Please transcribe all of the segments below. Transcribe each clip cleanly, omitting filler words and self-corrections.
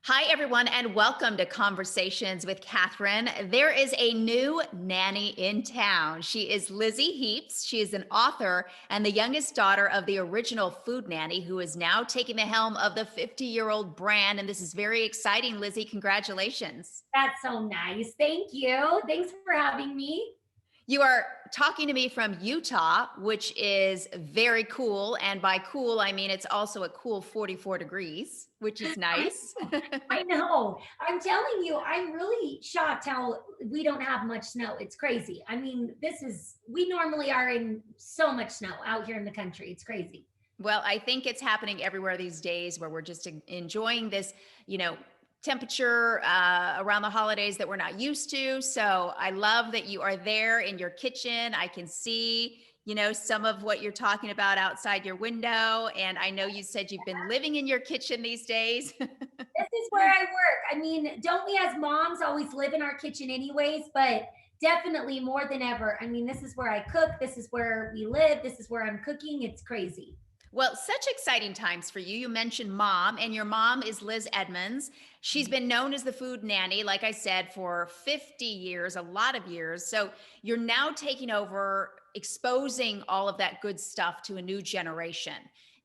Hi, everyone, and welcome to Conversations with Catherine. There is a new nanny in town. She is Lizi Heaps. She is an author and the youngest daughter of the original Food Nanny, who is now taking the helm of the 50-year-old brand. And this is very exciting, Lizi. Congratulations. That's so nice. Thank you. Thanks for having me. You are talking to me from Utah, which is very cool. And by cool, I mean it's also a cool 44 degrees, which is I nice. know. I know. I'm telling you, I'm really shocked how we don't have much snow. It's crazy. I mean, we normally are in so much snow out here in the country. It's crazy. Well, I think it's happening everywhere these days where we're just enjoying this, you know, temperature around the holidays that we're not used to. So I love that you are there in your kitchen. I can see, some of what you're talking about outside your window. And I know you said you've been living in your kitchen these days. This is where I work. I mean, don't we as moms always live in our kitchen anyways? But definitely more than ever. I mean, this is where I cook. This is where we live. This is where I'm cooking. It's crazy. Well, such exciting times for you. You mentioned mom, and your mom is Liz Edmunds. She's been known as the food nanny, like I said, for 50 years, a lot of years. So you're now taking over, exposing all of that good stuff to a new generation.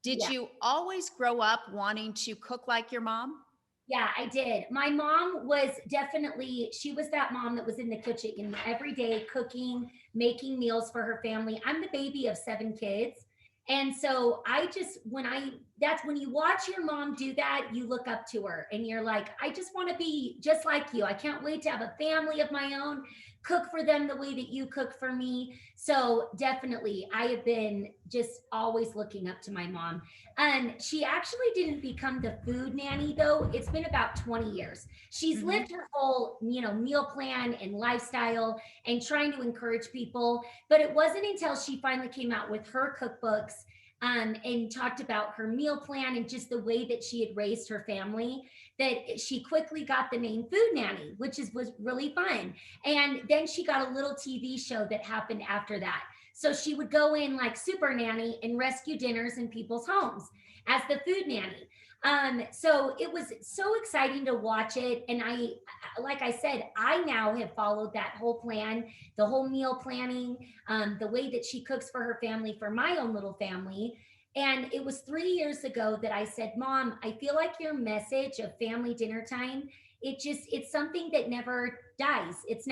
Did Yeah. you always grow up wanting to cook like your mom? Yeah, I did. My mom was definitely, she was that mom that was in the kitchen every day cooking, making meals for her family. I'm the baby of seven kids. And so I just, that's when you watch your mom do that, you look up to her and you're like, I just want to be just like you. I can't wait to have a family of my own, cook for them the way that you cook for me. So definitely, I have been just always looking up to my mom. And she actually didn't become the food nanny though. It's been about 20 years. She's Mhm. lived her whole, meal plan and lifestyle and trying to encourage people. But it wasn't until she finally came out with her cookbooks and talked about her meal plan and just the way that she had raised her family that she quickly got the name Food Nanny, was really fun. And then she got a little TV show that happened after that. So she would go in like Super Nanny and rescue dinners in people's homes as the Food Nanny. So it was so exciting to watch it. And like I said, I now have followed that whole plan, the whole meal planning, the way that she cooks for her family, for my own little family. And it was 3 years ago that I said, Mom, I feel like your message of family dinner time, it's something that never dies. It's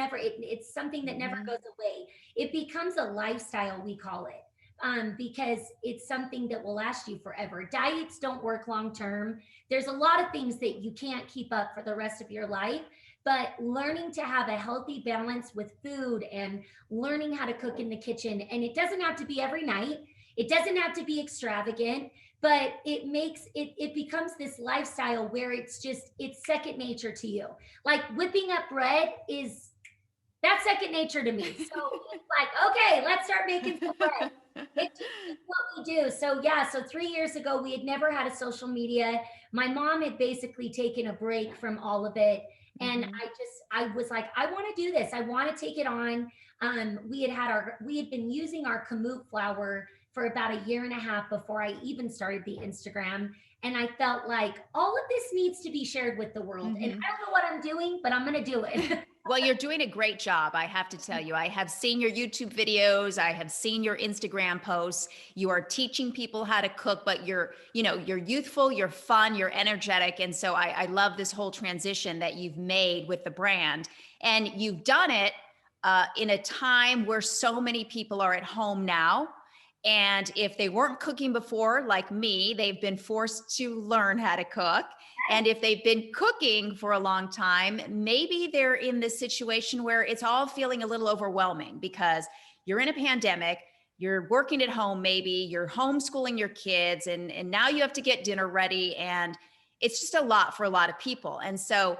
something that never Mhm. goes away. It becomes a lifestyle, we call it. Because it's something that will last you forever. Diets don't work long term. There's a lot of things that you can't keep up for the rest of your life, but learning to have a healthy balance with food and learning how to cook in the kitchen, and it doesn't have to be every night, it doesn't have to be extravagant, but it becomes this lifestyle where it's second nature to you. Like whipping up bread is that's second nature to me. So it's like, okay, let's start making some bread. It's what we do. So yeah, so 3 years ago we had never had a social media. My mom had basically taken a break from all of it. And Mhm. I was like, I want to do this. I want to take it on. We had been using our Kamut flour for about a year and a half before I even started the Instagram. And I felt like all of this needs to be shared with the world. And Mhm. I don't know what I'm doing, but I'm going to do it. Well, you're doing a great job, I have to tell you. I have seen your YouTube videos, I have seen your Instagram posts. You are teaching people how to cook, but you're youthful, you're fun, you're energetic. And so I love this whole transition that you've made with the brand. And you've done it in a time where so many people are at home now. And if they weren't cooking before, like me, they've been forced to learn how to cook. And if they've been cooking for a long time, maybe they're in this situation where it's all feeling a little overwhelming because you're in a pandemic, you're working at home, maybe you're homeschooling your kids, and now you have to get dinner ready. And it's just a lot for a lot of people. And so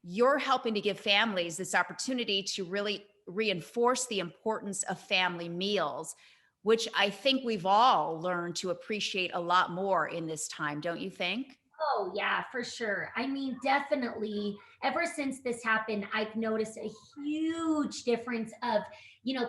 you're helping to give families this opportunity to really reinforce the importance of family meals, which I think we've all learned to appreciate a lot more in this time, don't you think? Oh, yeah, for sure. I mean, definitely, ever since this happened, I've noticed a huge difference of,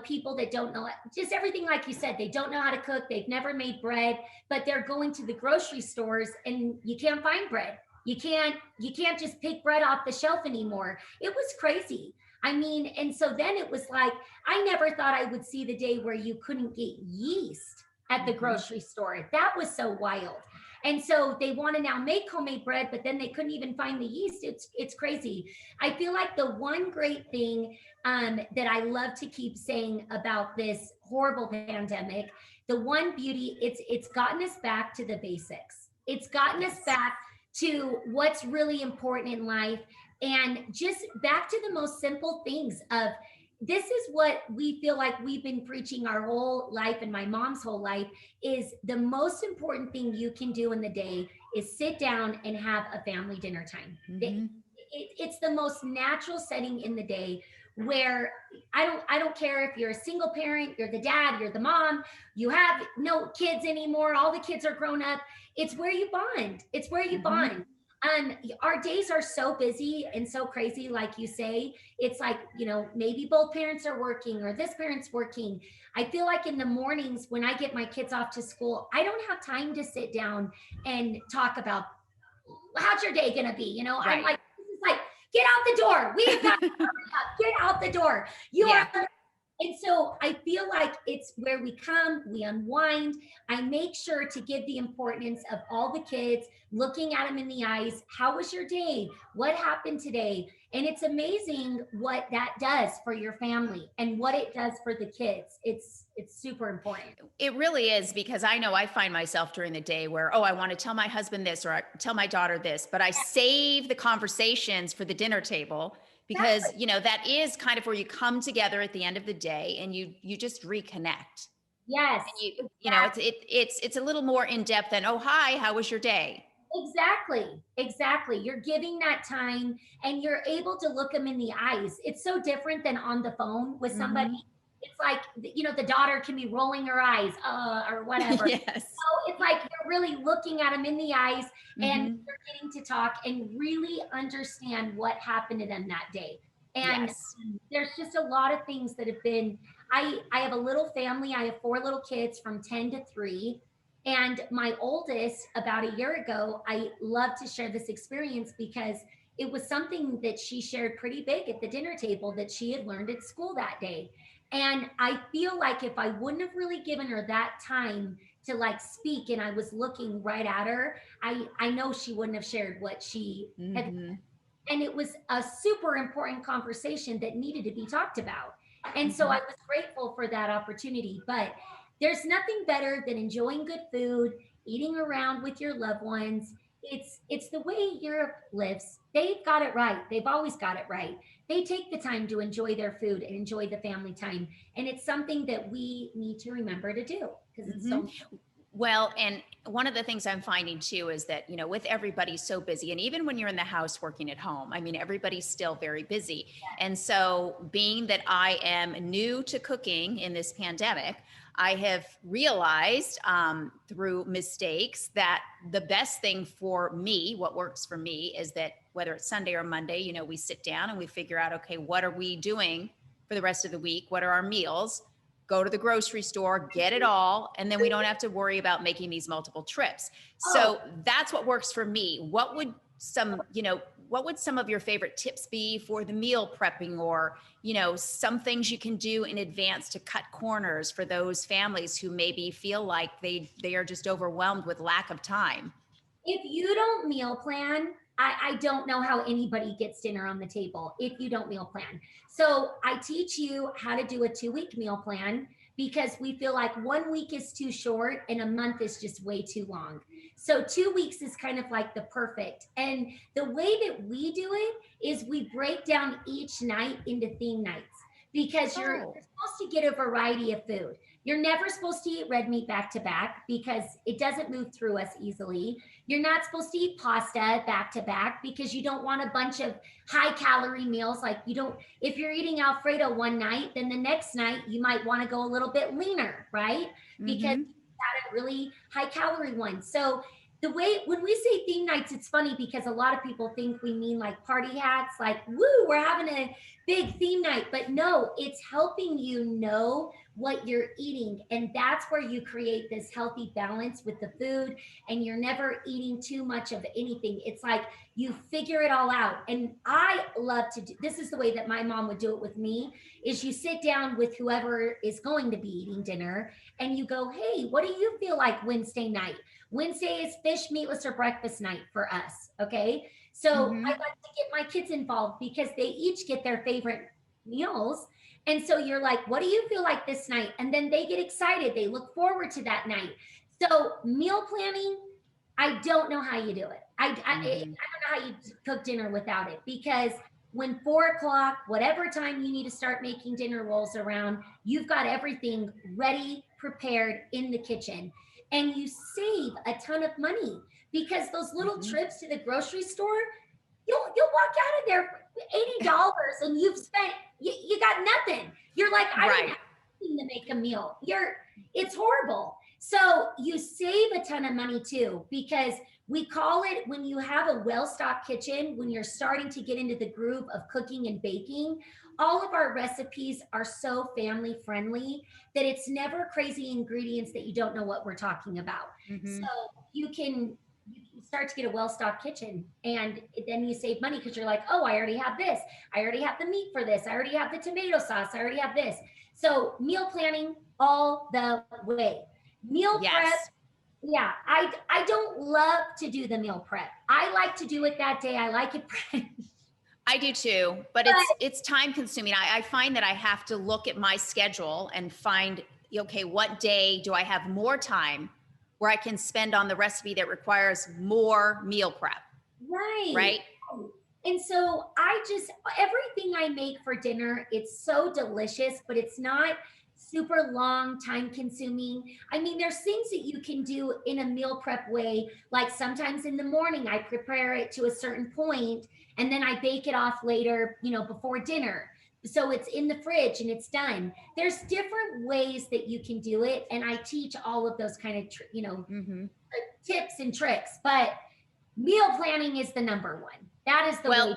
people that don't know just everything like you said, they don't know how to cook, they've never made bread, but they're going to the grocery stores and you can't find bread. You can't just pick bread off the shelf anymore. It was crazy. I mean, and so then it was like, I never thought I would see the day where you couldn't get yeast at the Mhm. grocery store. That was so wild. And so they want to now make homemade bread, but then they couldn't even find the yeast. It's crazy. I feel like the one great thing that I love to keep saying about this horrible pandemic, the one beauty, it's gotten us back to the basics. It's gotten us Yes. back to what's really important in life, and just back to the most simple things of, this is what we feel like we've been preaching our whole life, and my mom's whole life, is the most important thing you can do in the day is sit down and have a family dinner time. Mhm. It's the most natural setting in the day, where I don't care if you're a single parent, you're the dad, you're the mom, you have no kids anymore, all the kids are grown up. It's where you bond. It's where you Mhm. bond. Our days are so busy and so crazy, like you say. It's like, maybe both parents are working or this parent's working. I feel like in the mornings when I get my kids off to school, I don't have time to sit down and talk about, how's your day gonna be? I'm Right. like, this is like, get out the door. We've got get out the door. You Yeah. are. And so I feel like it's where we come, we unwind. I make sure to give the importance of all the kids, looking at them in the eyes. How was your day? What happened today? And it's amazing what that does for your family and what it does for the kids. It's super important. It really is, because I know I find myself during the day where, oh, I want to tell my husband this or I tell my daughter this, but I save the conversations for the dinner table because, Exactly. that is kind of where you come together at the end of the day and you just reconnect. Yes, And it's exactly. it's a little more in depth than, oh, hi, how was your day? Exactly. Exactly. You're giving that time and you're able to look them in the eyes. It's so different than on the phone with somebody. Mhm. It's like, the daughter can be rolling her eyes, or whatever. Yes. So it's like you're really looking at them in the eyes, and Mhm. you're getting to talk and really understand what happened to them that day. And Yes. there's just a lot of things that have been, I have a little family. I have four little kids from 10 to 3. And my oldest, about a year ago, I love to share this experience because it was something that she shared pretty big at the dinner table that she had learned at school that day. And I feel like if I wouldn't have really given her that time to like speak, and I was looking right at her, I know she wouldn't have shared what she had. Mhm. And it was a super important conversation that needed to be talked about. And so I Mhm. was grateful for that opportunity. But there's nothing better than enjoying good food, eating around with your loved ones. It's the way Europe lives. They've got it right. They've always got it right. They take the time to enjoy their food and enjoy the family time. And it's something that we need to remember to do, because it's Mhm. so. Well, and one of the things I'm finding too is that, with everybody so busy, and even when you're in the house working at home, I mean, everybody's still very busy. And so, being that I am new to cooking in this pandemic, I have realized through mistakes that the best thing for me, what works for me, is that whether it's Sunday or Monday, we sit down and we figure out, okay, what are we doing for the rest of the week? What are our meals? Go to the grocery store, get it all, and then we don't have to worry about making these multiple trips. Oh, So that's what works for me. What would some of your favorite tips be for the meal prepping, or, some things you can do in advance to cut corners for those families who maybe feel like they are just overwhelmed with lack of time? if you don't meal plan, I don't know how anybody gets dinner on the table if you don't meal plan. So I teach you how to do a 2 week meal plan, because we feel like 1 week is too short and a month is just way too long. So 2 weeks is kind of like the perfect. And the way that we do it is we break down each night into theme nights, because you're Oh. supposed to get a variety of food. You're never supposed to eat red meat back to back because it doesn't move through us easily. You're not supposed to eat pasta back to back because you don't want a bunch of high calorie meals. Like, you don't, if you're eating Alfredo one night, then the next night you might want to go a little bit leaner, right? Because Mm-hmm. you had a really high calorie one. So the way, when we say theme nights, it's funny because a lot of people think we mean like party hats, like, woo, we're having a big theme night. But no, it's helping you know what you're eating. And that's where you create this healthy balance with the food, and you're never eating too much of anything. It's like you figure it all out. And I love to do this, is the way that my mom would do it with me, is you sit down with whoever is going to be eating dinner and you go, hey, what do you feel like Wednesday night? Wednesday is fish, meatless, or breakfast night for us. Okay. So I Hmm. like to get my kids involved because they each get their favorite meals. And so you're like, what do you feel like this night? And then they get excited. They look forward to that night. So meal planning, I don't know how you do it. I don't Hmm. know how you cook dinner without it, because when 4 o'clock, whatever time you need to start making dinner rolls around, you've got everything ready, prepared in the kitchen. And you save a ton of money because those little Hmm. trips to the grocery store, you'll walk out of there $80 and you've spent, you got nothing. You're like, I didn't Right. have anything to make a meal. It's horrible. So you save a ton of money too, because we call it, when you have a well-stocked kitchen, when you're starting to get into the groove of cooking and baking, all of our recipes are so family friendly that it's never crazy ingredients that you don't know what we're talking about. So Hmm. you can start to get a well-stocked kitchen, and then you save money because you're like, oh, I already have this, I already have the meat for this, I already have the tomato sauce, I already have this. So meal planning all the way. Meal prep, Yes. yeah, I don't love to do the meal prep. I like to do it that day, I like it fresh. I do too, but But it's time consuming. I find that I have to look at my schedule and find, okay, what day do I have more time where I can spend on the recipe that requires more meal prep, right. right? And so I just, everything I make for dinner, it's so delicious, but it's not super long, time consuming. I mean, there's things that you can do in a meal prep way. Like sometimes in the morning, I prepare it to a certain point and then I bake it off later, before dinner. So it's in the fridge and it's done. There's different ways that you can do it. And I teach all of those kind of, Hmm. tips and tricks. But meal planning is the number one. That is the Well,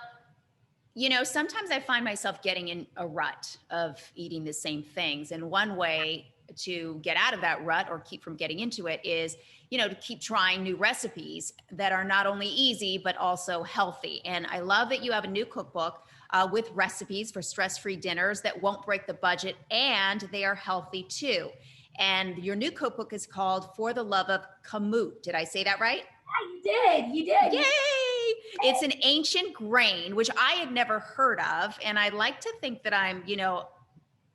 way. sometimes I find myself getting in a rut of eating the same things. And one way to get out of that rut or keep from getting into it is, to keep trying new recipes that are not only easy, but also healthy. And I love that you have a new cookbook with recipes for stress free dinners that won't break the budget and they are healthy too. And your new cookbook is called For the Love of Kamut. Did I say that right? You did. You did. You Yay! It's an ancient grain, which I had never heard of. And I like to think that I'm,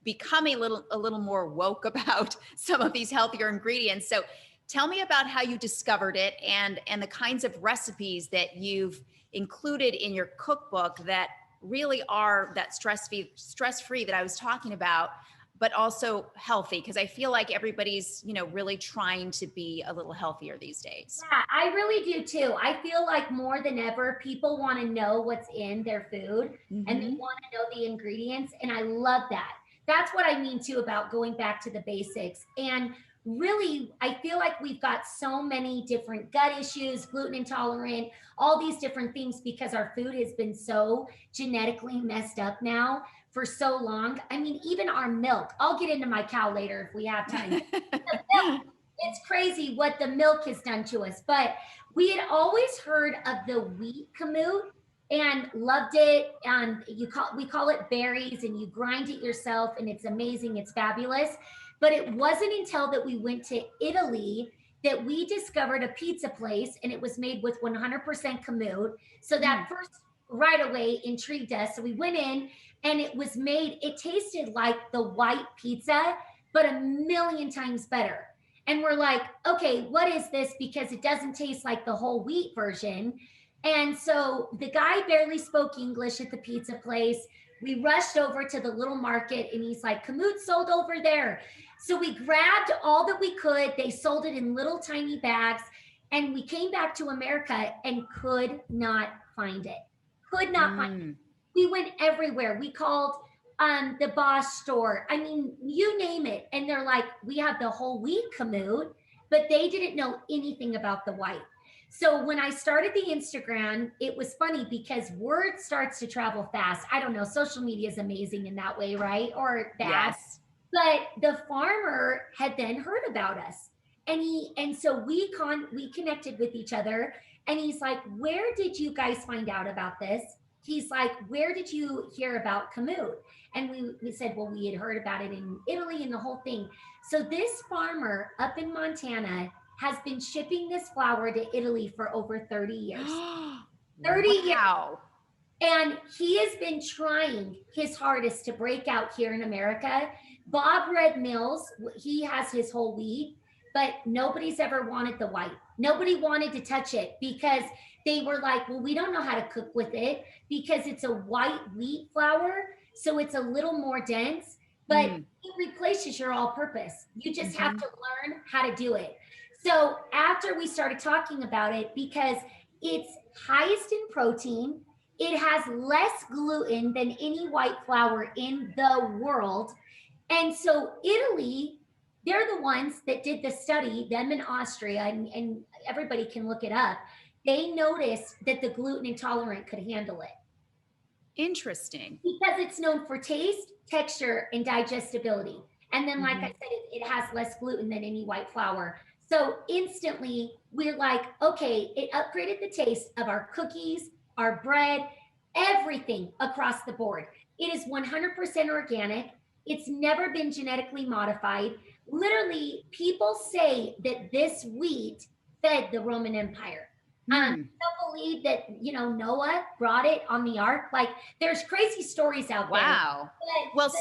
becoming a little more woke about some of these healthier ingredients. So tell me about how you discovered it and the kinds of recipes that you've included in your cookbook that really are that stress free that I was talking about, but also healthy, because I feel like everybody's, really trying to be a little healthier these days. Yeah, I really do too. I feel like more than ever, people want to know what's in their food and they Hmm. want to know the ingredients. And I love that. That's what I mean too about going back to the basics. And really, I feel like we've got so many different gut issues, gluten intolerant, all these different things because our food has been so genetically messed up now for so long. I mean, even our milk, I'll get into my cow later if we have time. It's crazy what the milk has done to us. But we had always heard of the wheat kamut and loved it. And we call it berries, and you grind it yourself, and it's amazing. It's fabulous. But it wasn't until that we went to Italy that we discovered a pizza place, and it was made with 100% kamut. So Mm. that first right away intrigued us. So we went in, and it was made. It tasted like the white pizza, but a million times better. And we're like, okay, what is this? Because it doesn't taste like the whole wheat version. And so the guy barely spoke English at the pizza place. We rushed over to the little market, and he's like, Kamut sold over there. So we grabbed all that we could. They sold it in little tiny bags. And we came back to America and could not find it. Could not find Mm. We went everywhere. We called the Bosch store. I mean, you name it. And they're like, we have the whole wheat kamut, but they didn't know anything about the white. So when I started the Instagram, it was funny because word starts to travel fast. I don't know. Social media is amazing in that way, right? Or bad. Yes. But the farmer had then heard about us. And so we connected with each other, and he's like, "Where did you guys find out about this?" He's like, "Where did you hear about Kamut?" And we said, "Well, we had heard about it in Italy and the whole thing." So this farmer up in Montana has been shipping this flour to Italy for over 30 years. 30 years. Wow. And he has been trying his hardest to break out here in America. Bob Red Mills, he has his whole wheat, but nobody's ever wanted the white. Nobody wanted to touch it because they were like, well, we don't know how to cook with it because it's a white wheat flour. So it's a little more dense, but it replaces your all purpose. You just have to learn how to do it. So after we started talking about it, because it's highest in protein, it has less gluten than any white flour in the world. And so Italy, they're the ones that did the study, them in Austria, and everybody can look it up. They noticed that the gluten intolerant could handle it. Interesting. Because it's known for taste, texture, and digestibility. And then, like I said, it has less gluten than any white flour. So instantly, we're like, okay, it upgraded the taste of our cookies, our bread, everything across the board. It is 100% organic. It's never been genetically modified. Literally, people say that this wheat fed the Roman Empire. Don't believe that, Noah brought it on the ark. Like, there's crazy stories out there. Wow. Well,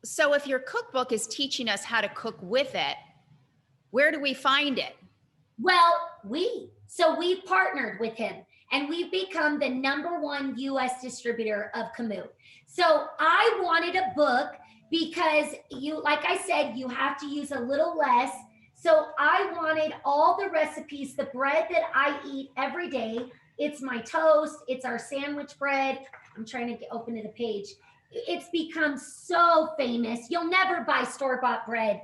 so if your cookbook is teaching us how to cook with it, where do we find it? Well, so we partnered with him, and we've become the #1 US distributor of Kamut. So I wanted a book because like I said, you have to use a little less. So I wanted all the recipes, the bread that I eat every day. It's my toast, it's our sandwich bread. I'm trying to open to the page. It's become so famous. You'll never buy store-bought bread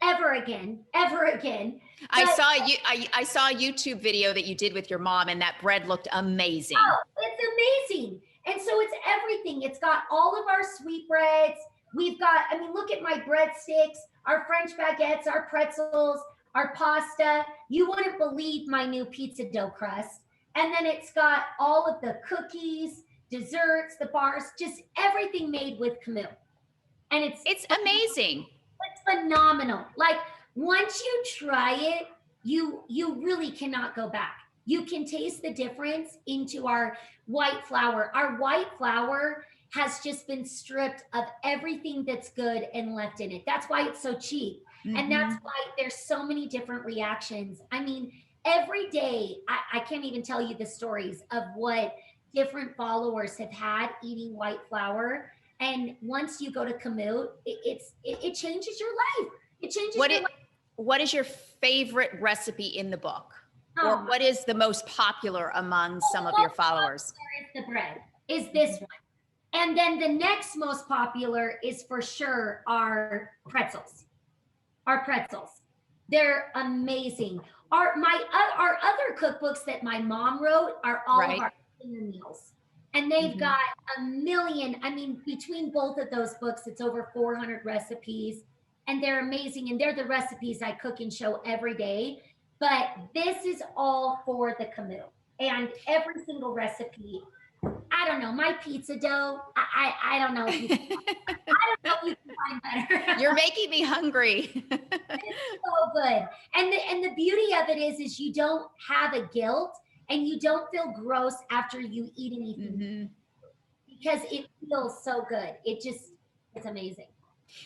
ever again, ever again. I saw a YouTube video that you did with your mom, and that bread looked amazing. Oh, it's amazing. And so it's everything. It's got all of our sweetbreads. We've got, look at my breadsticks, our French baguettes, our pretzels, our pasta. You wouldn't believe my new pizza dough crust. And then it's got all of the cookies, desserts, the bars, just everything made with Kamut. And it's amazing. It's phenomenal. Like, once you try it, you really cannot go back. You can taste the difference into our white flour. Our white flour has just been stripped of everything that's good and left in it. That's why it's so cheap. And that's why there's so many different reactions. Every day, I can't even tell you the stories of what different followers have had eating white flour. And once you go to Kamut, it changes your life. It changes your life. What is your favorite recipe in the book? Or what is the most popular among some of your followers? The bread is this one. And then the next most popular is for sure our pretzels. Our pretzels. They're amazing. Our other cookbooks that my mom wrote are all of our meals. And they've got a million, between both of those books, it's over 400 recipes, and they're amazing. And they're the recipes I cook and show every day. But this is all for the Kamut. And every single recipe, I don't know, my pizza dough, I don't know if you can, I don't know if you can find better. You're making me hungry. It's so good. And the beauty of it is you don't have a guilt, and you don't feel gross after you eat anything because it feels so good. It's amazing.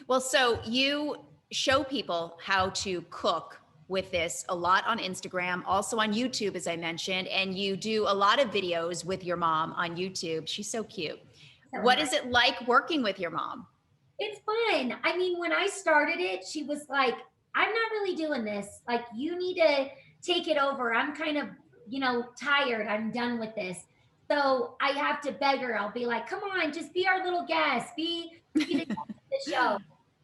Well, so you show people how to cook with this a lot on Instagram, also on YouTube, as I mentioned, and you do a lot of videos with your mom on YouTube. She's so cute. What is it like working with your mom? It's fun. When I started it, she was like, I'm not really doing this. Like, you need to take it over. I'm kind of, tired. I'm done with this. So I have to beg her. I'll be like, come on, just be our little guest. Be the guest of the show.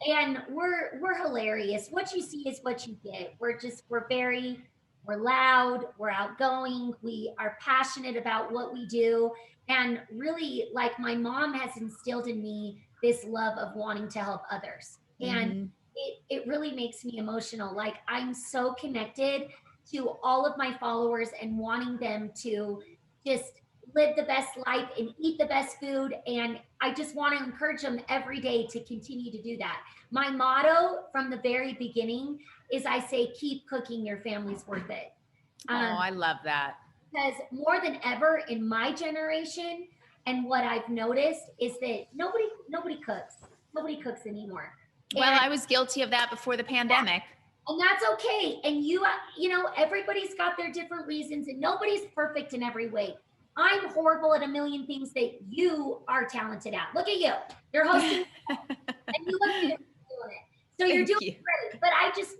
And we're hilarious. What you see is what you get. We're loud, we're outgoing, we are passionate about what we do. And really, like, my mom has instilled in me this love of wanting to help others. And Mhm. it really makes me emotional. Like, I'm so connected to all of my followers and wanting them to just live the best life and eat the best food. And I just want to encourage them every day to continue to do that. My motto from the very beginning is, I say, keep cooking, your family's worth it. Oh, Um, I love that. because more than ever in my generation, and what I've noticed is that nobody cooks anymore. Well, And I was guilty of that before the pandemic. that's okay. And you know, everybody's got their different reasons, and nobody's perfect in every way. I'm horrible at a million things that you are talented at. Look at you. You're hosting, and you look good doing it. So you're Thank doing you. great. But I just,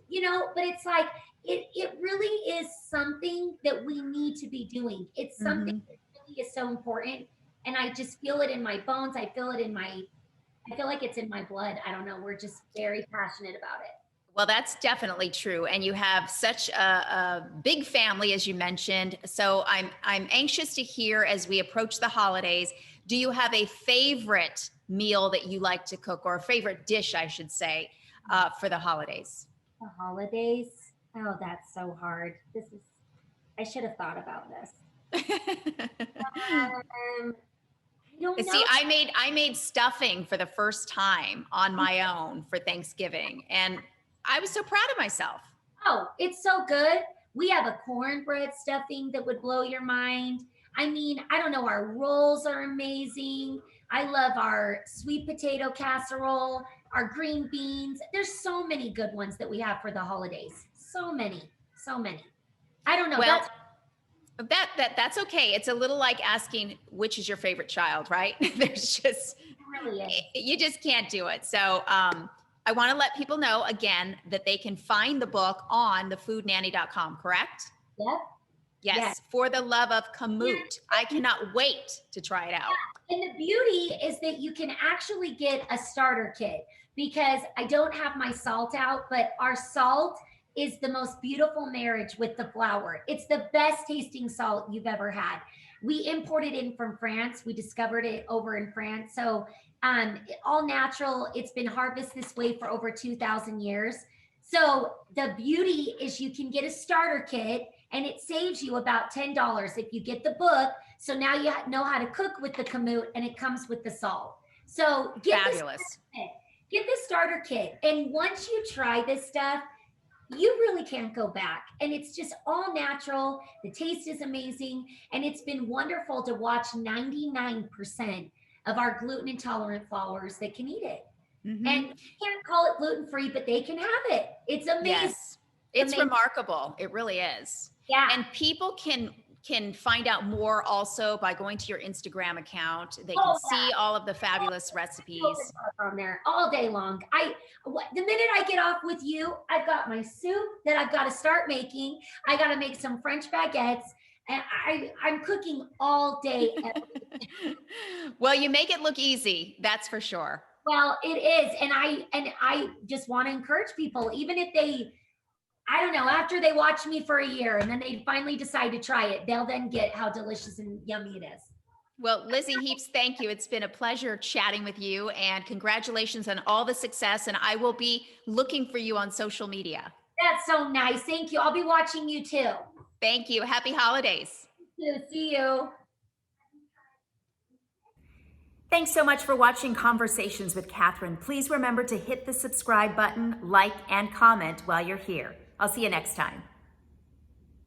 but it's like, it really is something that we need to be doing. It's something Mhm. that really is so important. And I just feel it in my bones. I feel like it's in my blood. I don't know. We're just very passionate about it. Well, that's definitely true. And you have such a big family, as you mentioned. So I'm anxious to hear as we approach the holidays. Do you have a favorite meal that you like to cook, or a favorite dish, I should say, for the holidays? The holidays. Oh, that's so hard. I should have thought about this. Um, I don't See, know. I made stuffing for the first time on my own for Thanksgiving, and I was so proud of myself. Oh, it's so good. We have a cornbread stuffing that would blow your mind. I mean, I don't know. Our rolls are amazing. I love our sweet potato casserole, our green beans. There's so many good ones that we have for the holidays. So many, so many. I don't know. Well, That's that's okay. It's a little like asking which is your favorite child, right? There's just really it. you just can't do it. So I want to let people know again that they can find the book on thefoodnanny.com, correct? Yep. Yes, Yes. For the Love of Kamut. I cannot wait to try it out. And the beauty is that you can actually get a starter kit, because I don't have my salt out, but our salt is the most beautiful marriage with the flour. It's the best tasting salt you've ever had. We imported in from France. We discovered it over in France. So all natural. It's been harvested this way for over 2,000 years. So the beauty is you can get a starter kit, and it saves you about $10 if you get the book. So now you know how to cook with the kamut, and it comes with the salt. So Fabulous. Get the starter kit. And once you try this stuff, you really can't go back. And it's just all natural. The taste is amazing. And it's been wonderful to watch 99% of our gluten intolerant followers that can eat it. Mhm. And you can't call it gluten free, but they can have it. It's amazing. Yes. It's Amazing. remarkable. It really is. Yeah. And people can find out more also by going to your Instagram account. They can Oh, see all of the fabulous recipes. On there all day long. The minute I get off with you, I've got my soup that I've got to start making. I got to make some French baguettes, and I'm cooking all day. Well, you make it look easy, that's for sure. Well, it is, and I just want to encourage people, even if they, I don't know, after they watch me for a year and then they finally decide to try it, they'll then get how delicious and yummy it is. Well, Lizi Heaps, thank you. It's been a pleasure chatting with you, and congratulations on all the success. And I will be looking for you on social media. That's so nice. Thank you. I'll be watching you too. Thank you. Happy holidays. See you. Thanks so much for watching Conversations with Catherine. Please remember to hit the subscribe button, like, and comment while you're here. I'll see you next time.